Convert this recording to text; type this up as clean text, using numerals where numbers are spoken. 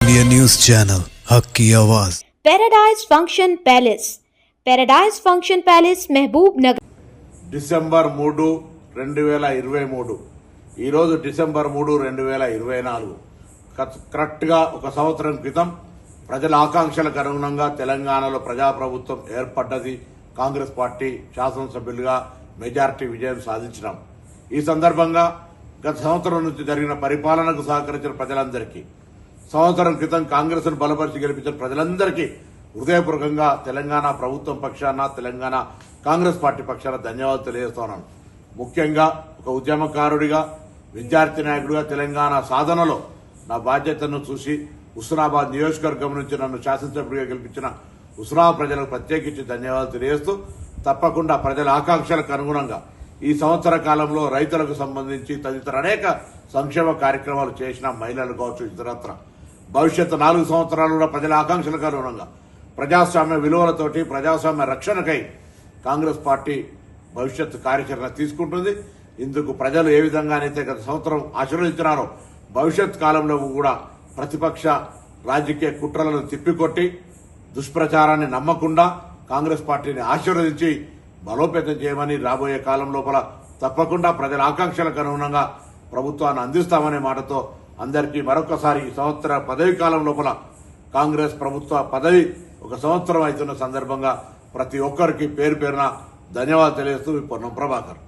India news channel हक की आवाज। Paradise function palace, paradise function palace महबूब नगर। డిసెంబర్ 3, 2023 ఈరోజు డిసెంబర్ 3, 2024 కరెక్ట్గా ఒక సంవత్సరం క్రితం ప్రజల ఆకాంక్షలకు అనుగుణంగా తెలంగాణలో ప్రజాప్రభుత్వం ఏర్పడ్డది. కాంగ్రెస్ పార్టీ శాసనసభ్యులుగా మెజారిటీ విజయం సాధించినాం. ఈ సందర్భంగా గత సంవత్సరం నుంచి జరిగిన పరిపాలనకు సహకరించిన ప్రజలందరికీ, సంవత్సరం క్రితం కాంగ్రెస్ ను బలపరిచి గెలిపించిన ప్రజలందరికీ హృదయపూర్వకంగా తెలంగాణ ప్రభుత్వం పక్షాన, తెలంగాణ కాంగ్రెస్ పార్టీ పక్షాన ధన్యవాదాలు తెలియజేస్తున్నాను. ముఖ్యంగా ఒక ఉద్యమకారుడిగా, విద్యార్థి నాయకుడిగా తెలంగాణ సాధనలో నా బాధ్యతను చూసి హుస్నాబాద్ నియోజకవర్గం నుంచి నన్ను శాసనసభ్యుడిగా గెలిపించిన హుస్నాబాద్ ప్రజలకు ప్రత్యేకించి ధన్యవాదాలు తెలియజేస్తూ, తప్పకుండా ప్రజల ఆకాంక్షలకు అనుగుణంగా ఈ సంవత్సర కాలంలో రైతులకు సంబంధించి తదితర అనేక సంక్షేమ కార్యక్రమాలు చేసిన మహిళలు కావచ్చు, ఇతరత్ర భవిష్యత్తు 4 సంవత్సరాలు కూడా ప్రజల ఆకాంక్షలకు అనుగుణంగా ప్రజాస్వామ్య విలువలతోటి ప్రజాస్వామ్య రక్షణకై కాంగ్రెస్ పార్టీ భవిష్యత్తు కార్యాచరణ తీసుకుంటుంది. ఇందుకు ప్రజలు ఏ విధంగానైతే గత సంవత్సరం ఆశీర్వదించినారో భవిష్యత్ కాలంలో కూడా ప్రతిపక్ష రాజకీయ కుట్రలను తిప్పికొట్టి దుష్ప్రచారాన్ని నమ్మకుండా కాంగ్రెస్ పార్టీని ఆశీర్వదించి బలోపేతం చేయమని రాబోయే కాలం లోపల తప్పకుండా ప్రజల ఆకాంక్షలకు అనుగుణంగా ప్రభుత్వాన్ని అందిస్తామనే మాటతో అందరికీ మరొకసారి ఈ సంవత్సర పదవి కాలం లోపల కాంగ్రెస్ ప్రభుత్వ పదవి ఒక సంవత్సరం అవుతున్న సందర్భంగా ప్రతి ఒక్కరికి పేరు పేరున ధన్యవాదాలు తెలియజేస్తూ పొన్నం ప్రభాకర్.